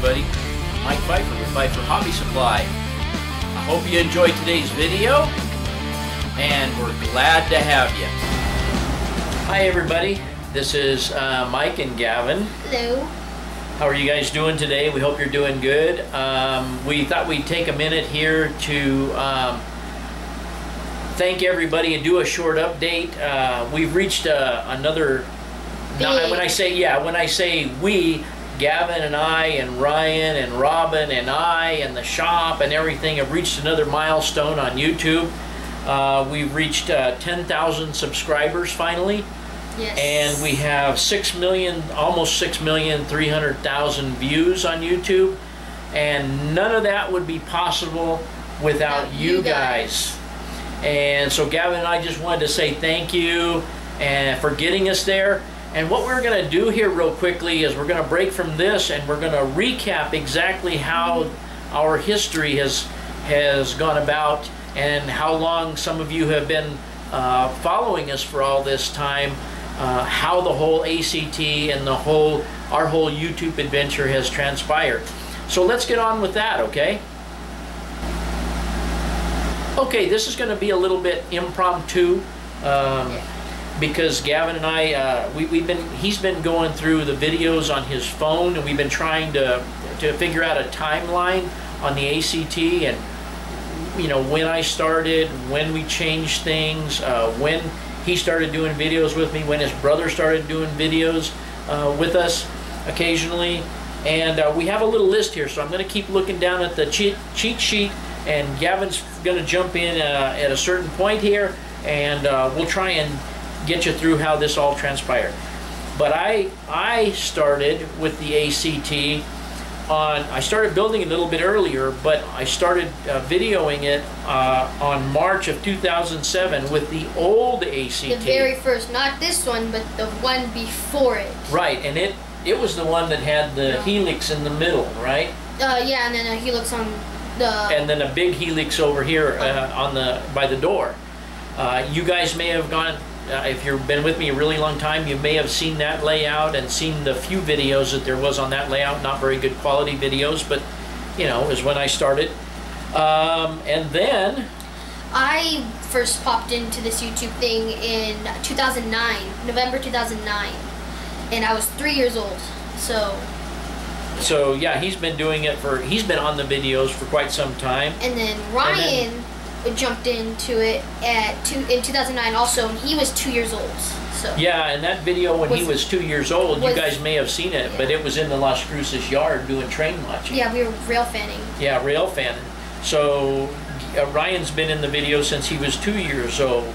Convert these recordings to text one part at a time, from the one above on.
everybody. Mike Pfeiffer with Pfeiffer Hobby Supply. I hope you enjoyed today's video, and we're glad to have you. Hi everybody, this is Mike and Gavin. Hello. How are you guys doing today? We hope you're doing good. We thought we'd take a minute here to thank everybody and do a short update. We've reached another. Now, when I say we, Gavin and I and Ryan and Robin and I and the shop and everything have reached another milestone on YouTube. We've reached 10,000 subscribers finally. Yes. And we have 6 million, almost 6,300,000 views on YouTube. And none of that would be possible without you guys. And so Gavin and I just wanted to say thank you and for getting us there. And what we're going to do here real quickly is we're going to break from this and we're going to recap exactly how our history has gone about and how long some of you have been following us for all this time, how the whole ACT and our whole YouTube adventure has transpired. So let's get on with that, okay? Okay, this is going to be a little bit impromptu. Because Gavin and I, he's been going through the videos on his phone, and we've been trying to figure out a timeline on the ACT, and you know, when I started, when we changed things, when he started doing videos with me, when his brother started doing videos with us occasionally, and we have a little list here, so I'm going to keep looking down at the cheat sheet, and Gavin's going to jump in at a certain point here, and we'll try and get you through how this all transpired. But I started with the ACT I started building it a little bit earlier, but I started videoing it on March of 2007 with the old ACT. The very first, not this one, but the one before it. Right, and it was the one that had the helix in the middle, right? Yeah, and then a helix on the... And then a big helix over here by the door. You guys may have gone... if you've been with me a really long time, you may have seen that layout and seen the few videos that there was on that layout. Not very good quality videos, but you know, is when I started. And then I first popped into this YouTube thing in 2009, November 2009, and I was 3 years old. So yeah, he's been doing it he's been on the videos for quite some time. And then Ryan jumped into it in 2009 also, and he was 2 years old. So yeah, and that video when he was 2 years old, you guys may have seen it, but it was in the Las Cruces yard doing train watching. Yeah, we were rail fanning. Yeah, rail fanning. So Ryan's been in the video since he was 2 years old.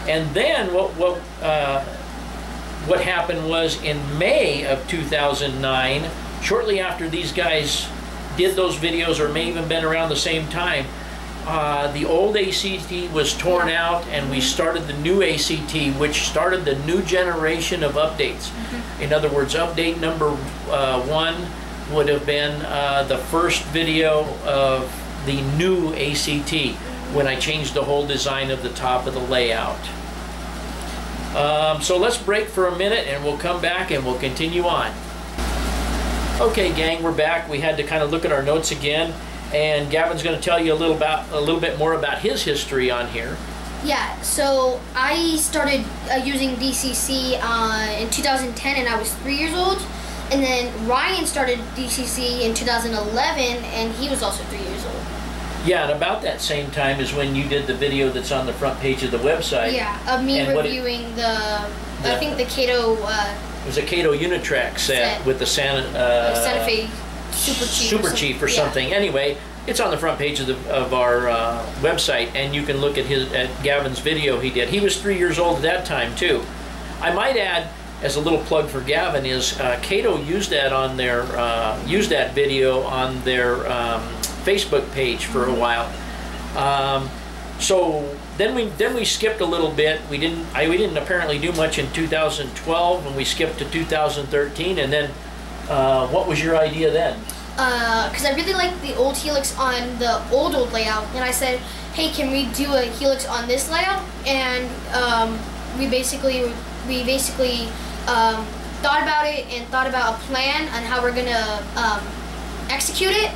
And then what happened was in May of 2009, shortly after these guys did those videos, or may even been around the same time, the old ACT was torn out, and we started the new ACT, which started the new generation of updates. In other words, update number 1 would have been the first video of the new ACT, when I changed the whole design of the top of the layout. So let's break for a minute, and we'll come back and we'll continue on. Okay, gang, we're back. We had to kind of look at our notes again. And Gavin's going to tell you a little bit more about his history on here. Yeah, so I started using DCC in 2010, and I was 3 years old. And then Ryan started DCC in 2011, and he was also 3 years old. Yeah, and about that same time is when you did the video that's on the front page of the website. Yeah, of me reviewing I think the Cato... it was a Cato Unitrack set with the Santa Fe Super Chief or something. Anyway, it's on the front page of our website, and you can look at Gavin's video he did. He was 3 years old at that time too. I might add, as a little plug for Gavin, is Cato used that on their video on their Facebook page for a while. So then we skipped a little bit. We didn't apparently do much in 2012, and we skipped to 2013, and then. What was your idea then? Because I really liked the old helix on the old layout, and I said, hey, can we do a helix on this layout? And we basically thought about it and thought about a plan on how we're gonna execute it.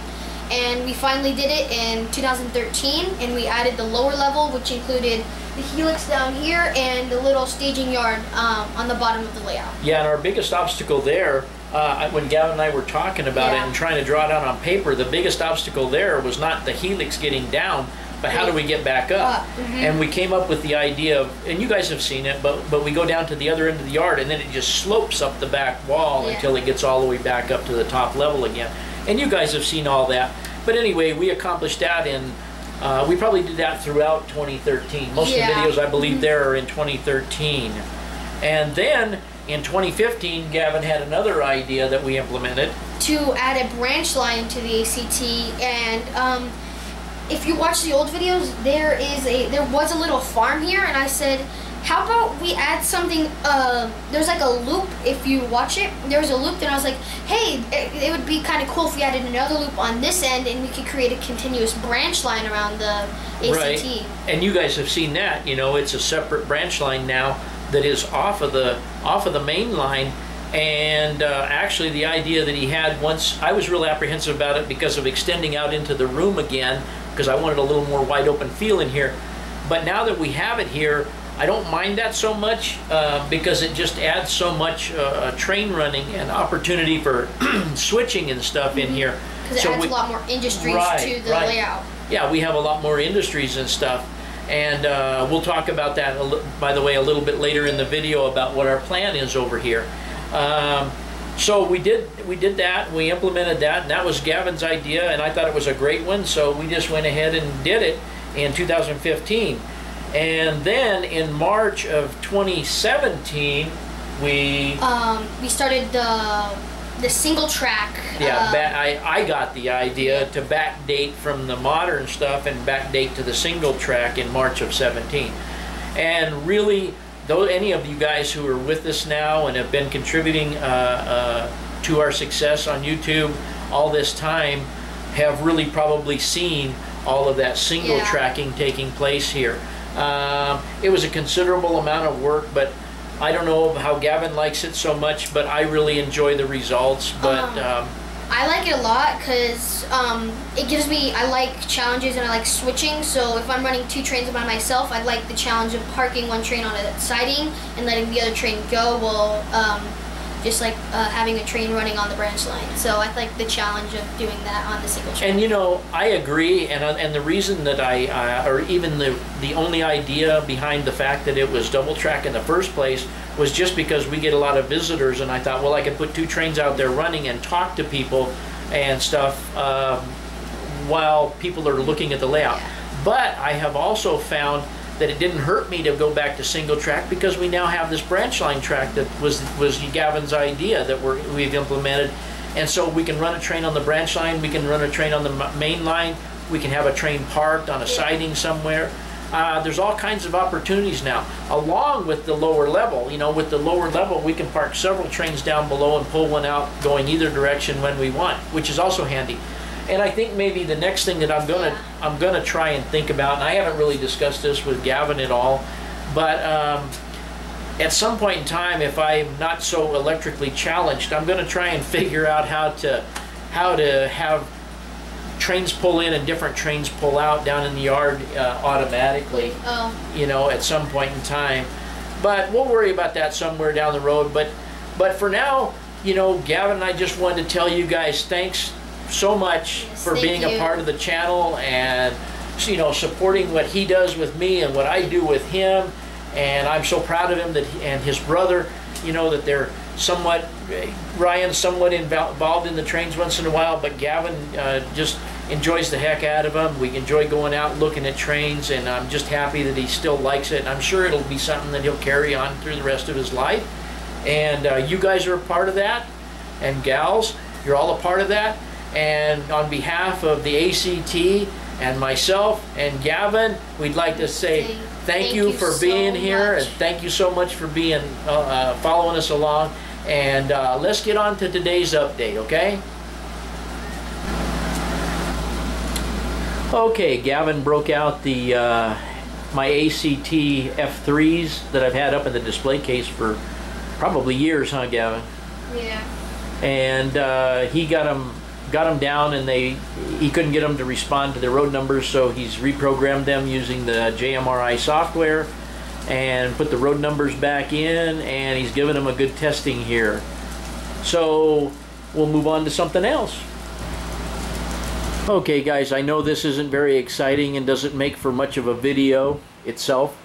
And we finally did it in 2013, and we added the lower level, which included the helix down here and the little staging yard on the bottom of the layout. Yeah, and our biggest obstacle there, when Gavin and I were talking about it and trying to draw it out on paper, the biggest obstacle there was not the helix getting down, but how do we get back up? And we came up with the idea of, and you guys have seen it, but we go down to the other end of the yard, and then it just slopes up the back wall until it gets all the way back up to the top level again. And you guys have seen all that. But anyway, we accomplished that in, we probably did that throughout 2013. Most of the videos, I believe, there are in 2013. And then in 2015, Gavin had another idea that we implemented. To add a branch line to the ACT, and if you watch the old videos, there was a little farm here, and I said, how about we add something, there's like a loop, if you watch it, there's a loop, and I was like, hey, it would be kind of cool if we added another loop on this end, and we could create a continuous branch line around the ACT. Right. And you guys have seen that, you know, it's a separate branch line now that is off of the main line. And actually the idea that he had once, I was real apprehensive about it because of extending out into the room again, because I wanted a little more wide open feel in here. But now that we have it here, I don't mind that so much because it just adds so much train running and opportunity for switching and stuff in here. Because it adds a lot more industries to the layout. Yeah, we have a lot more industries and stuff. And we'll talk about that, by the way, a little bit later in the video about what our plan is over here. So we did that, we implemented that, and that was Gavin's idea, and I thought it was a great one, so we just went ahead and did it in 2015. And then in March of 2017, we started the single track. Yeah, I got the idea to backdate from the modern stuff and backdate to the single track in March of 17. And really, though any of you guys who are with us now and have been contributing to our success on YouTube all this time have really probably seen all of that single tracking taking place here. It was a considerable amount of work, but I don't know how Gavin likes it so much, but I really enjoy the results. But I like it a lot because it gives me, I like challenges and I like switching. So if I'm running two trains by myself, I like the challenge of parking one train on a siding and letting the other train go while just like having a train running on the branch line. So I like the challenge of doing that on the single train. And you know, I agree, and the reason that or even the only idea behind the fact that it was double track in the first place was just because we get a lot of visitors, and I thought, well, I could put two trains out there running and talk to people and stuff while people are looking at the layout. But I have also found that it didn't hurt me to go back to single track because we now have this branch line track that was Gavin's idea that we've implemented. And so we can run a train on the branch line, we can run a train on the main line, we can have a train parked on a siding somewhere. There's all kinds of opportunities now, along with the lower level. You know, with the lower level, we can park several trains down below and pull one out going either direction when we want, which is also handy. And I think maybe the next thing that I'm gonna try and think about, and I haven't really discussed this with Gavin at all, but at some point in time, if I'm not so electrically challenged, I'm gonna try and figure out how to have trains pull in and different trains pull out down in the yard automatically. You know, at some point in time. But we'll worry about that somewhere down the road. But for now, you know, Gavin and I just wanted to tell you guys thanks so much for being a part of the channel and, you know, supporting what he does with me and what I do with him. And I'm so proud of him that and his brother, you know, that they're somewhat, Ryan's somewhat involved in the trains once in a while, but Gavin just enjoys the heck out of them. We enjoy going out looking at trains, and I'm just happy that he still likes it. And I'm sure it'll be something that he'll carry on through the rest of his life. And you guys are a part of that, and gals, you're all a part of that. And on behalf of the ACT and myself and Gavin, we'd like to say thank you for being here, and thank you so much for being following us along. And let's get on to today's update, okay? Okay, Gavin broke out the my ACT F3s that I've had up in the display case for probably years, huh, Gavin? Yeah. And he got them got them down, and he couldn't get them to respond to the road numbers, so he's reprogrammed them using the JMRI software and put the road numbers back in, and he's given them a good testing here. So we'll move on to something else. Okay guys, I know this isn't very exciting and doesn't make for much of a video itself,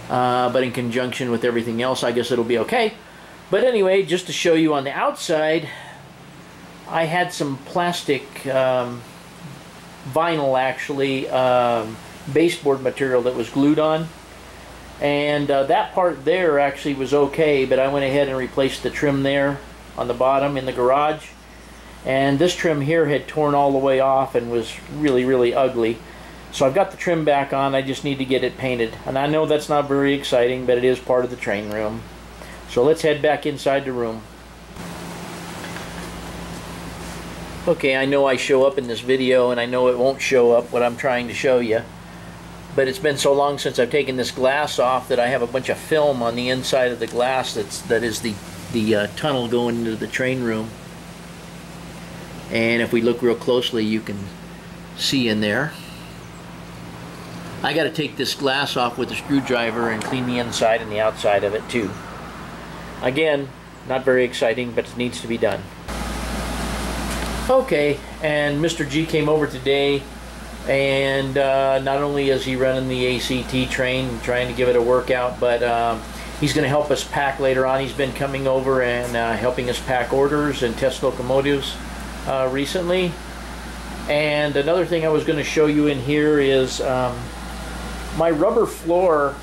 but in conjunction with everything else, I guess it'll be okay. But anyway, just to show you on the outside, I had some plastic vinyl, actually, baseboard material that was glued on, and that part there actually was okay, but I went ahead and replaced the trim there on the bottom in the garage, and this trim here had torn all the way off and was really ugly. So I've got the trim back on. I just need to get it painted, and I know that's not very exciting, but it is part of the train room. So let's head back inside the room. Okay, I know I show up in this video, and I know it won't show up what I'm trying to show you, but it's been so long since I've taken this glass off that I have a bunch of film on the inside of the glass that is the tunnel going into the train room. And if we look real closely, you can see in there. I got to take this glass off with a screwdriver and clean the inside and the outside of it too. Again, not very exciting, but it needs to be done. Okay, and Mr. G came over today, and not only is he running the ACT train, trying to give it a workout, but he's going to help us pack later on. He's been coming over and helping us pack orders and test locomotives recently. And another thing I was going to show you in here is my rubber floor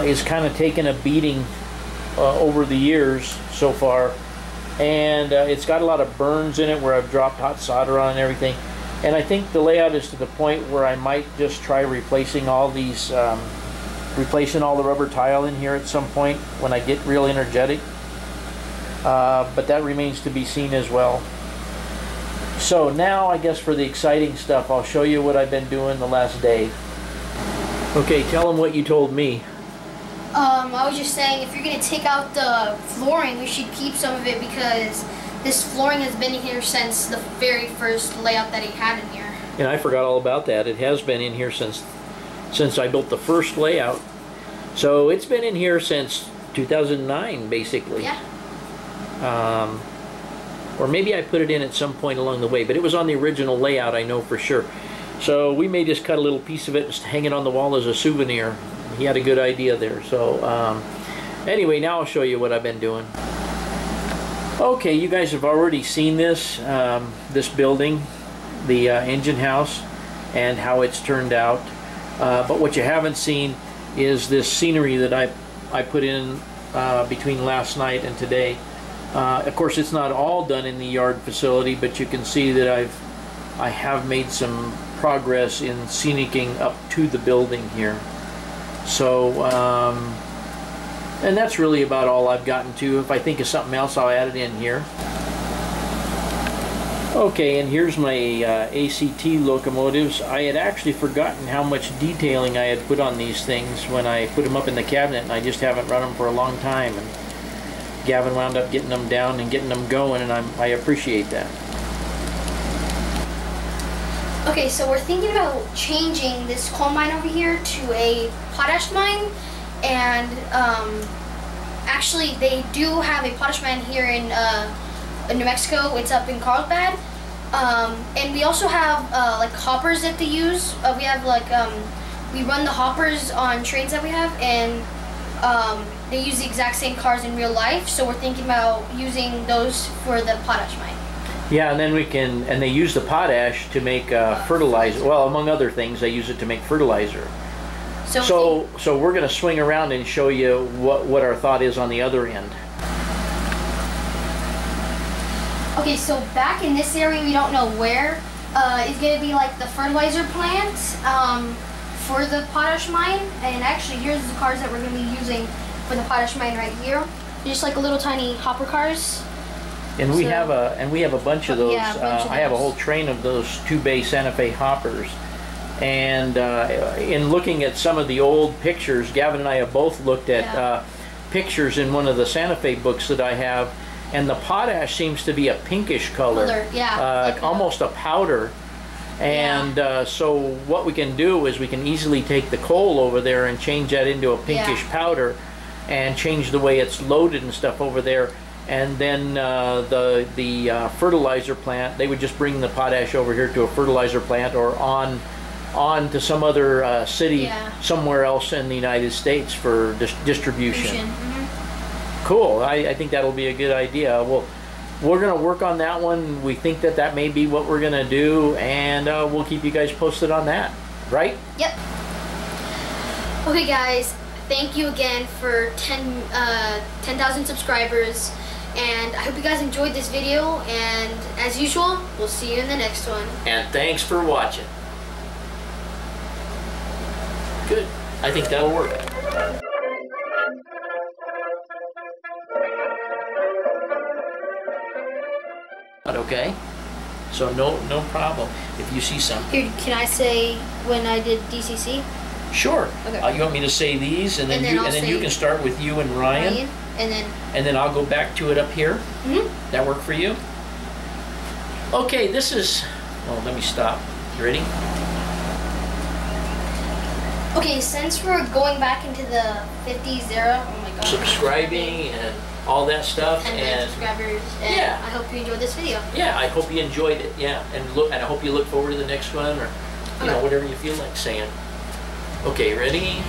is kind of taking a beating over the years so far, and it's got a lot of burns in it where I've dropped hot solder on and everything. And I think the layout is to the point where I might just try replacing all these, replacing all the rubber tile in here at some point when I get real energetic. But that remains to be seen as well. So now I guess for the exciting stuff, I'll show you what I've been doing the last day. Okay, tell them what you told me. I was just saying, if you're going to take out the flooring, we should keep some of it, because this flooring has been in here since the very first layout that he had in here. And I forgot all about that. It has been in here since I built the first layout. So it's been in here since 2009, basically. Yeah. Or maybe I put it in at some point along the way, but it was on the original layout, I know for sure. So we may just cut a little piece of it and hang it on the wall as a souvenir. He had a good idea there. So anyway, now I'll show you what I've been doing. Okay, you guys have already seen this, this building, the engine house, and how it's turned out. But what you haven't seen is this scenery that I put in between last night and today. Of course, it's not all done in the yard facility, but you can see that I have made some progress in scenicking up to the building here. So, and that's really about all I've gotten to. If I think of something else, I'll add it in here. Okay, and here's my ACT locomotives. I had actually forgotten how much detailing I had put on these things when I put them up in the cabinet, and I just haven't run them for a long time. And Gavin wound up getting them down and getting them going, and I appreciate that. Okay, so we're thinking about changing this coal mine over here to a potash mine, and actually they do have a potash mine here in New Mexico. It's up in Carlsbad, and we also have like hoppers that they use. We have like we run the hoppers on trains that we have, and they use the exact same cars in real life. So we're thinking about using those for the potash mine. Yeah, and then we can, and they use the potash to make fertilizer. Well, among other things, they use it to make fertilizer. So we're going to swing around and show you what our thought is on the other end. Okay, so back in this area, we don't know where, is going to be like the fertilizer plant for the potash mine. And actually, here's the cars that we're going to be using for the potash mine right here. Just like little tiny hopper cars. And we have a bunch of those. Yeah, a bunch of I have a those. whole train of those 2-bay Santa Fe hoppers. And in looking at some of the old pictures, Gavin and I have both looked at pictures in one of the Santa Fe books that I have, and the potash seems to be a pinkish color, yeah, like almost a powder. And so what we can do is we can easily take the coal over there and change that into a pinkish powder, and change the way it's loaded and stuff over there. And then the fertilizer plant, they would just bring the potash over here to a fertilizer plant, or on to some other city somewhere else in the United States for distribution. Cool. I think that'll be a good idea. Well, we're going to work on that one. We think that that may be what we're going to do, and we'll keep you guys posted on that. Right? Yep. Okay, guys. Thank you again for 10,000 subscribers. And I hope you guys enjoyed this video. And as usual, we'll see you in the next one. And thanks for watching. Good. I think that'll work. Okay, so no problem. If you see something. Here, can I say when I did DCC? Sure. Okay. You want me to say these, and then you can start with you and Ryan, and then I'll go back to it up here. That work for you? Okay, this is. Well, let me stop. You ready? Okay, since we're going back into the 50s era, oh my god. Subscribing and all that stuff, and subscribers, and yeah. I hope you enjoyed this video. Yeah, I hope you enjoyed it. Yeah, and I hope you look forward to the next one, or you know, whatever you feel like saying. Okay, ready?